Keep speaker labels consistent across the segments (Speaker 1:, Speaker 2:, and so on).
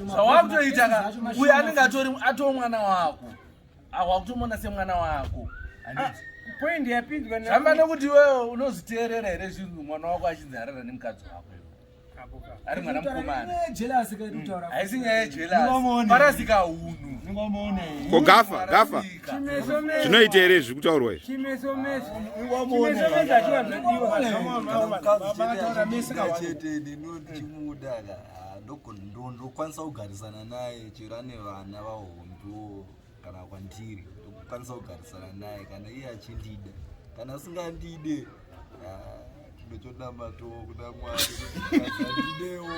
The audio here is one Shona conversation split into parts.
Speaker 1: Sawakutoita uyu anenge atoo mwana wako. Awakutomona semwana wako.
Speaker 2: Point yapinzwa na
Speaker 1: Zamba nokuti wewe unoziteerera here zvinhu mwana wako achinzarara nemukadzi wako. Ari mwana mukomana.
Speaker 3: Jealous kaitaura.
Speaker 1: Haisi nyaya jealous. Parasika unu.
Speaker 4: Ko gafa. Zvinoita here zvikutaurwa izvi?
Speaker 2: Chimesomeso.
Speaker 5: ndokwanisa kugarisana naye chero ane vana vahondo kana kwandiri ndokwanisa kugarisana naye kana iye achindida kana asingandide tinochoda matoo kuna Mwari ndidewo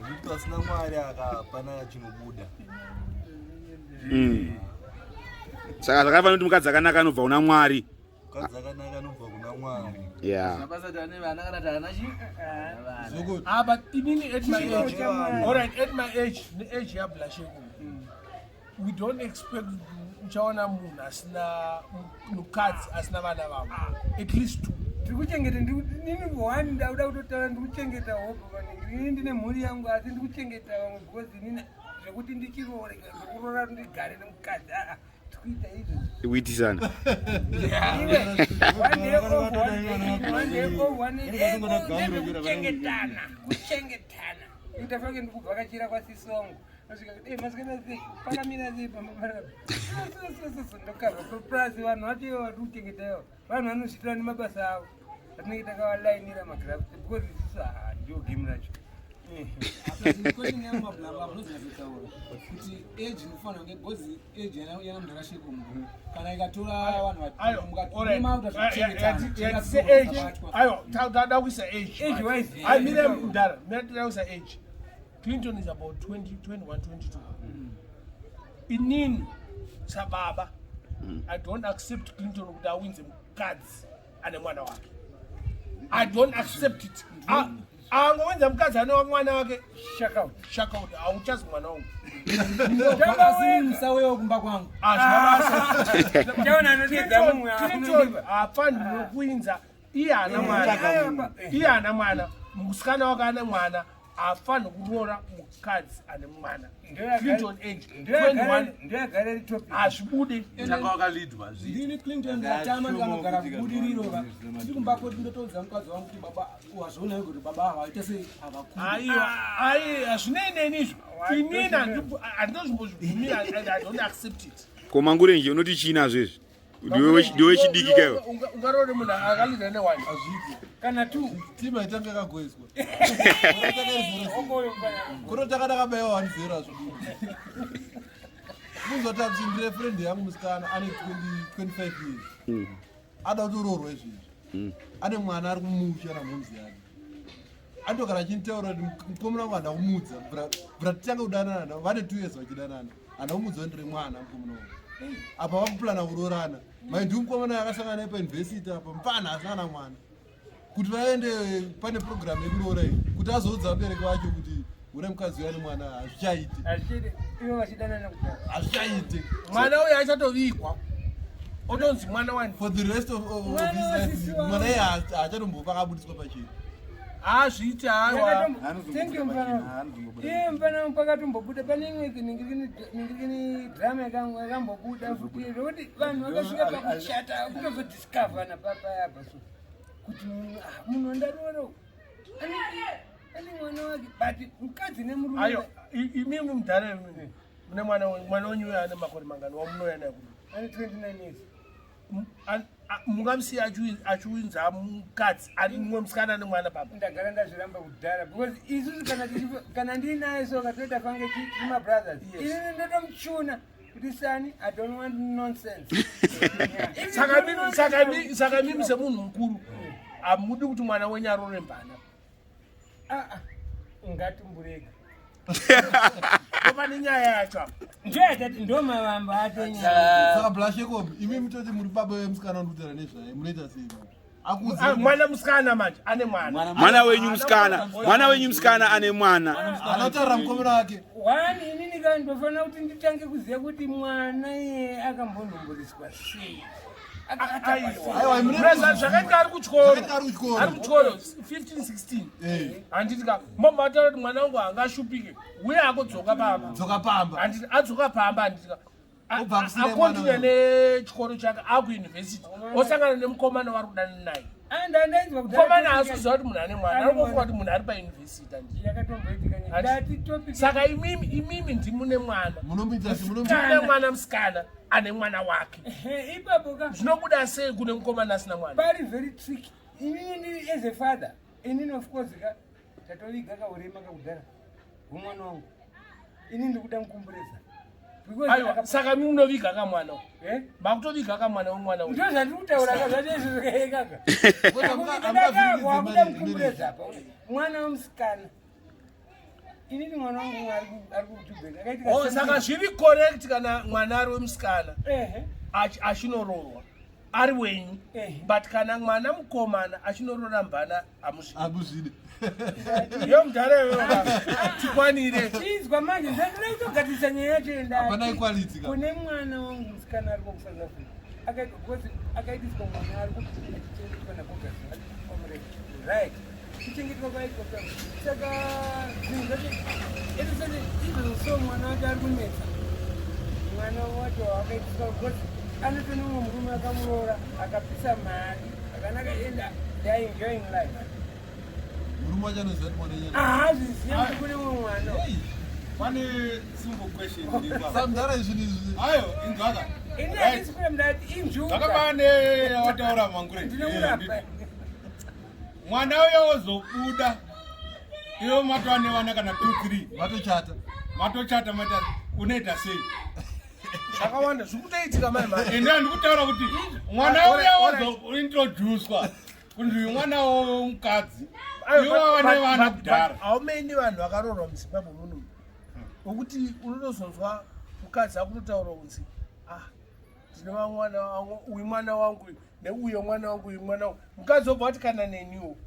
Speaker 5: nokuti asina Mwari akapana chinobuda.
Speaker 4: Saka zvakafanira kuti mukadzi akanaka anobva kuna Mwari.
Speaker 5: Mukadzi akanaka anobva kuna Mwari.
Speaker 4: Yeah.
Speaker 3: But even at my age, all right, at my age, the age ya blushing, we don't expect uchaona munhu asina mukadzi asina vana vavo, at least 2.
Speaker 2: Ndikuchengeta nini one ndauda kutotaura ndikuchengeta hope vanenge ndine mhuri yangu asi ndikuchengeta vamwe because nini zvekuti ndichiroreka ndokurora ndigare nemukadzi tikuita izvi
Speaker 4: Kuitisana.
Speaker 2: kuchengetana itafange ndikuvhakachira kwasisongo pakamira sei ndokabva plus vanhu vacho vari kuchengetayo vanhu vanozvitira nemabasa avo atinenge takavalainira magraft because isiso ndio game racho.
Speaker 3: Question yangu mablamba unozozitaura kuti age inofanira kunge gozi age yana munhu akasvika kumuguru kana ikatora vanhu vatauisa age
Speaker 2: wise
Speaker 3: amire mudhara miratiauisa age. Clinton is about 20, 21, 22. Inini sababa I don't accept Clinton kuti awinze mukadzi ane mwana wake. I don't accept it. Angowenza mukadzi ane mwana wake shaka out auchazi mwana wangu.
Speaker 2: Ndakasimusa wewe kumba kwangu.
Speaker 3: Afani nokuinza iye ana mwana musikana wake ane mwana afani kurora mukadzi ane mwana. Clinton age 21 azvibude
Speaker 1: chakawakaleadwa
Speaker 3: zvini Clinton atama ngamagara kubudiriro ndikumba koti ndotodza mukadzi wangu kuti baba wazvoona kuti baba avaita sei avakuru azvinei izvo inina handinozvimbozvibvumira and I don't accept it.
Speaker 4: Koma ngurenje unoti china zvezvi ndiwe chidiki kayo
Speaker 3: ungarore munhu akalidza newani
Speaker 2: kana 2
Speaker 6: tima itanga yakagwezwa kuno takadakabayiwa 1-0 zvo muzotadzi ndire friend yangu musikana ane 25 years ada kutororwa izvizvi ane mwana ari kumusha namhunzi yake andogara achinitaura kuti mukomana wangu handa kumudza bra titanga kudanana vane 2 years vachidanana handa kumudza ndiri mwana mukomana wangu apa vakuplana kurorana maindi mukomana yakasangana naye pauniversity apa mupana asina na mwana kuti vaende pane program yekuroora iyi kuti azoudza vabereki vacho kuti ure mukadzi wani mwana hazvichaite
Speaker 3: mwana uyo achatovigwa otonzi mwana wani
Speaker 6: for the rest of his life mwana iye haachatombopa akabudiswa pachino
Speaker 3: azviiti hawa
Speaker 2: mfana pakatombobuda pane imwe ningirikini drama yakambobuda futi zvokuti vanhu vakasvika pakushata kutozodiscovana papayapa so kuti munhu ndaroro ane mwana wake but mukadzi nemurume
Speaker 3: ayo imimi mudhara mune mwana wenyu uyo ane makore mangani wamunoya naye kuti
Speaker 2: ane 29 years
Speaker 3: mungamusiya achiwinza mukadzi ari mumwe musikana ane mwana baba.
Speaker 2: Ndagara ndazviramba kudhara because isusu kana ndinaye so katoita fange chima brothers ini ndotomuchuna kuti sani I don't want nonsense.
Speaker 3: Saka mimi semunhu mukuru amudi kuti mwana wenyu arore mbana.
Speaker 2: Ngatimbureka.
Speaker 3: Koma nenyaya yacho
Speaker 2: ndo mavamba atenya.
Speaker 6: Saka blasheko imi mutoti muri baba wemusikana ndutera nezvaye munoita sei?
Speaker 3: Mwana musikana manje ane mwana.
Speaker 4: Mwana wenyu musikana ane mwana.
Speaker 6: Anotaura mukomana wake.
Speaker 2: Wani inini ndofana kuti nditange kuziya kuti mwana iye akambonhomboreswa sei. zvakaita ari kuchikoro 15-16 handiti ka momataura kuti mwana wangu angashupike uye akodzoka pamba handiti adzoka pamba handiti ka akontinue nechikoro chake akuyunivhesiti osangana nemukomana wari kudana naye mukomana haasi kuziva kuti munhu ane mwana anokufunga kuti munhu ari payunivhesiti saka imimi ndimune mwana mwana musikana ane mwana wake zvinobuda sei kune mukomana asina mwana inini as a father inini of course tatoviga kaurema kakudhara humwana wangu ini ndikuda mukumbureza saka mi unoviga kamwana makutoviga kamwana wemwana ndo zvandiri kutaura kazvateizvozvakaekaka wakuda mukumbureza apa mwana wemusikana inini mwana wangu ari kutubheka saka zviri correct kana mwana ari wemusikana achinororwa ari wenyu but kana mwana mukomana achinorora mbana
Speaker 6: amuzvide
Speaker 2: yo mudhara tikwanire chizwa manje ndinotogatisa nyaya yacho kune mwana wangu musikana ari kuSouth Africa akaitiswa mwana ari kuchengetwa right kuchengetwa kwaiko saka zvinhu zvacho etisati izvo mwana wacho ari kunetsa mwana wacho akaitiswa because anotone mumwe murume akamuroora akapisa mari akanaka enda they enjoying life
Speaker 6: murume wacho anoziva kuti mwana nyana
Speaker 2: hazviziva kuti kune mumwe mwana
Speaker 1: pane simple question
Speaker 6: samudhara izvini izvi
Speaker 1: ayo inzwaka
Speaker 2: ini handisi kule mudati injuka
Speaker 1: zvakabane wataura mangure
Speaker 2: ndinomurapa
Speaker 1: mwana uyo wozobuda iwo matova nevana kana 2-3 matochata mata unoita sei
Speaker 2: zvakawanda zvikutoitika mai
Speaker 1: ende ndikutaura kuti mwana uya wozointroducwa kuti uyu mwana womukadzi iwo wane vana kudhara
Speaker 2: haumeni vanhu vakarorwa muzimbabwe muno wokuti unotozonzwa mukadzi akutotaura kunzi ndinova mwana wangu uyu mwana wangu neuyo mwana wangu uyu mwana wangu mukadzi wobva wati kana neniwo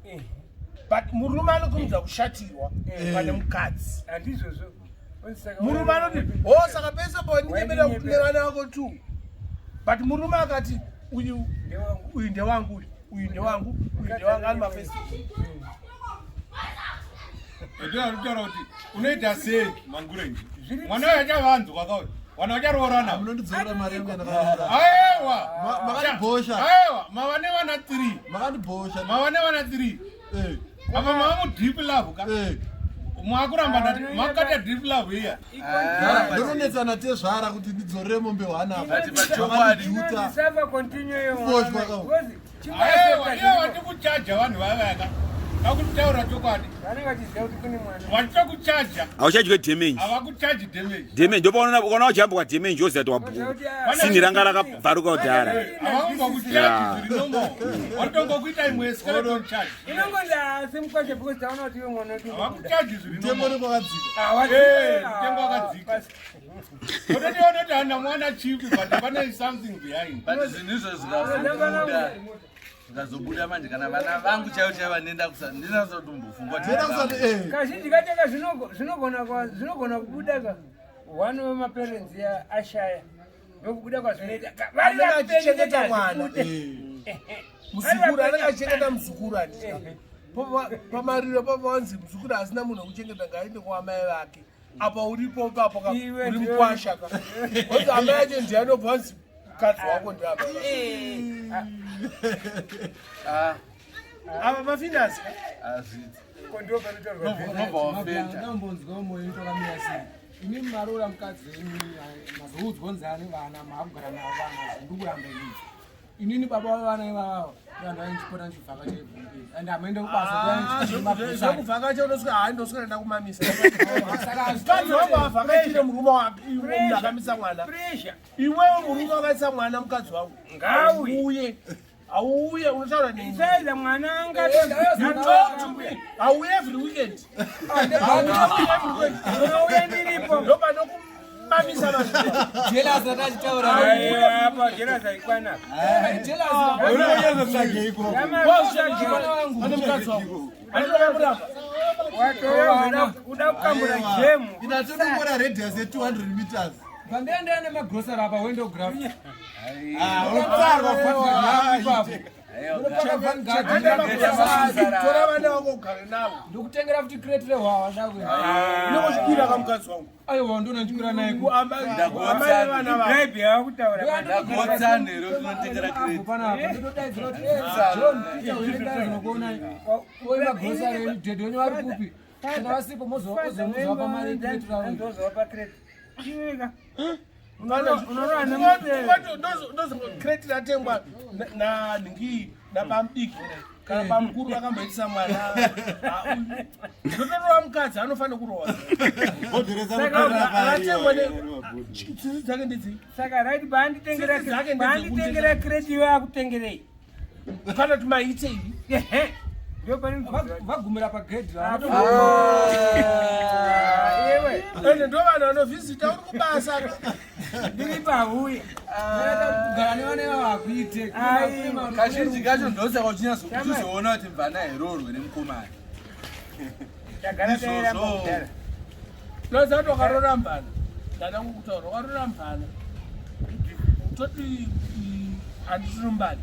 Speaker 2: but murume anokumidza kushatirwa pane mukadzi handizvozvo murume anoti saka pese pawandinyemera kuti nevana vako 2 but murume akati uyu ndewangu uyu ndewangu ari mafesi
Speaker 1: ndinotaura kuti unoita sei mangurenji mwana uyo achavanzwa kauti vana vacharoorana
Speaker 6: munondidzora mari yangu yandakaroora
Speaker 1: aiwa
Speaker 6: makandibhosha
Speaker 1: aiwa mava nevana 3
Speaker 6: makandibhosha
Speaker 1: mava nevana 3 apa mava mudrip love ka mwakuramba makata drip love iya
Speaker 6: ndinonetsana tezvara kuti ndidzorere mombe 1 apa
Speaker 1: aiwa iyo watikuchaja vanhu vavaka akutaura chokwadi vachitokuchaja
Speaker 4: hauchadye damage
Speaker 1: havakuchaji damage
Speaker 4: ndopaona uchihamba kwadamage wozati wabhuka sini ranga rakabvaruka kudhara
Speaker 1: havakungokuchaji zviri nomo watongokuita imwe escalatonchaji havakuchaji zviri
Speaker 6: tembo nekwakadzika
Speaker 1: mutengo wakadzika ototiona kuti hana mwana chipi but pane something behind
Speaker 5: but zvinhu izvo zvikazobuda manje kana vana vangu chaivo chaivo vanenda ndinazotombofunga
Speaker 2: kazhinji kachaka zvinogona kubuda ka one wemaparents ashaya ndokubuda kwazvinoita variachichengeta mwana muzukuru anenge achichengeta muzukuru andita pamariro pavanzi muzukuru asina munhu wekuchengeta ngaende kuamai vake apa uripo papo uri mukwasha ka oti amai acho ndianobvanzi mukadzi wako ndiapa apa mafinasi
Speaker 3: ndambonzwa moyo tokamira sei ini maroora mukadzi wenyu mazoudzwa nzani vana maakugara navo vana ndikuramba inini baba wevana ivava vanhu vainchipota nchivhakacha ebvungi and amaenda
Speaker 2: kubasakuvhakacha unosvika ndosvika nda kumamisa mukadzi wangu avhakachire murume wake munhu akamisa mwana iwewe murume wakaisa mwana mukadzi wangu ngauye auye unotaura neisaida mwana auye every weekend auye ndiripo ndoba nokumamisa
Speaker 3: jelas atachitaura
Speaker 2: apa jelas aikwana
Speaker 3: jelas
Speaker 2: ane mukadzi wangu anokamuramba watoya uda kukambura gemu
Speaker 6: inatondongora radius ye 200 meters
Speaker 3: Pandienda nemagrocery apa window graph.
Speaker 2: Tora vana vako ugare navo.
Speaker 3: Ndokutengera futi crate rehwawa ndakwe.
Speaker 2: Ndinokusvira kamukadzi wangu.
Speaker 3: Aiwa ndonandikwira naye
Speaker 2: amai vana vavo.
Speaker 5: Gripe yakutaura ndagotsane rotinotengera crate.
Speaker 3: Panapa ndotodaidzira kuti John Peter uenda zvinokuona oima grocery yemudhedhe wenyu vari kupi? Kana vasipo mozomuzowa pamari crate ravo.
Speaker 2: Ndozowa pacrate.
Speaker 7: Chiweka.
Speaker 2: Crate ratengwa nanhingi napamudiki kana pamukuru vakamboitisa mwana. Ndotorova mukadzi anofanira kurowa. Tsitsi dzake ndidzi.
Speaker 7: Saka right banditengera crate iwe akutengerei.
Speaker 2: Kana kuti maite ivi.
Speaker 3: Vagumira pagedhi
Speaker 2: ende ndo vanhu vanovhizita uri kubasa
Speaker 7: ndiri pahuya
Speaker 3: kugara nevana vavakuite
Speaker 5: kazhinji kacho ndosaka uchizoona kuti mvana herorwe nemukomana
Speaker 2: nozati wakarora mbana ndada kukutaura wakarora mbana toti handitirumbani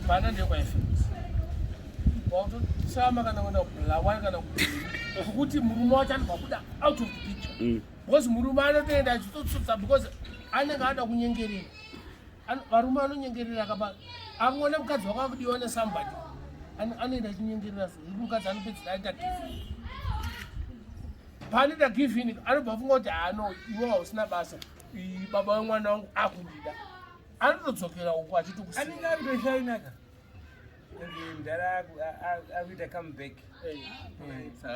Speaker 2: mbana ndekwaifemisi watosama kana kuenda kubulawai kana kuti murume wacho anobva kuda out of the picture because murume anotoenda achitotsutsa because anenge ada kunyengerera varume anonyengerera kaba angona mukadzi wako akudiwa nesambadi anoenda achinyengerera zvokuti mukadzi anopedzera aita givini paanoita givini anobva funga kuti hano iwe hausina basa baba wemwana wangu akundida anotodzokera uko achitokusiya
Speaker 7: anenge akutoshainaka ndara akuita comeback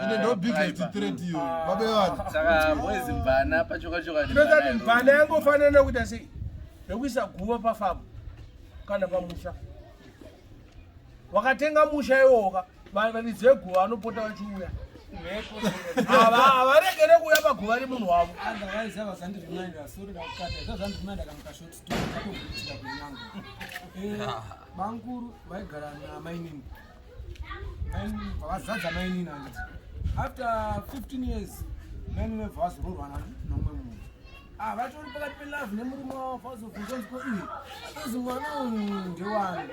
Speaker 6: ine ndo biggest threat iyo babe vanhu
Speaker 5: saka boys mvana pachokachoka
Speaker 2: ndozati mbana yangofanana nekuita sei nekuisa guva pafamu kana pamusha wakatenga musha iwoka varidzi veguva vanopota vachiuya havaregere kuuya paguva remunhu wavo
Speaker 3: andavaizava zandirimaindira sori kakukata izva zandirimainda kamukashoti story katoguitika kwenyango bankuru vaigara namainini vazadza mainini handiti after 15 years mainini vebva vazororwana nomwe munhu vatori pakati pelove nemurume wavo vazobvunzanziko iyi atozi mwana uyu ndewani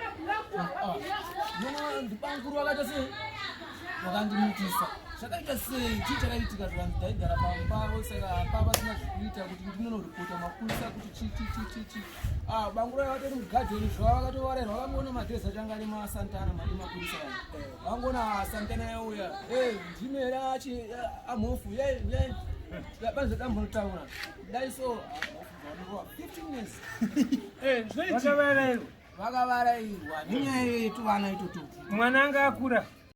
Speaker 3: ndibankuru vakata sei vakandimutisa zvakaita sei chii chakaitika zvakanzi ndaigara pambavo saka pava sina zvekuita kuti ndinonoripota mapurisa kuti chichichichichi bangura vatori mugadheni zvava vakatovarerwa vangoona madhezi achanga ane masantana mapurisa vangoona santana yauya ndimera achi amhofu banze dambonotaura daiso 15 years vakavarairwa nenyaya yetu vana itoto
Speaker 7: mwana anga akura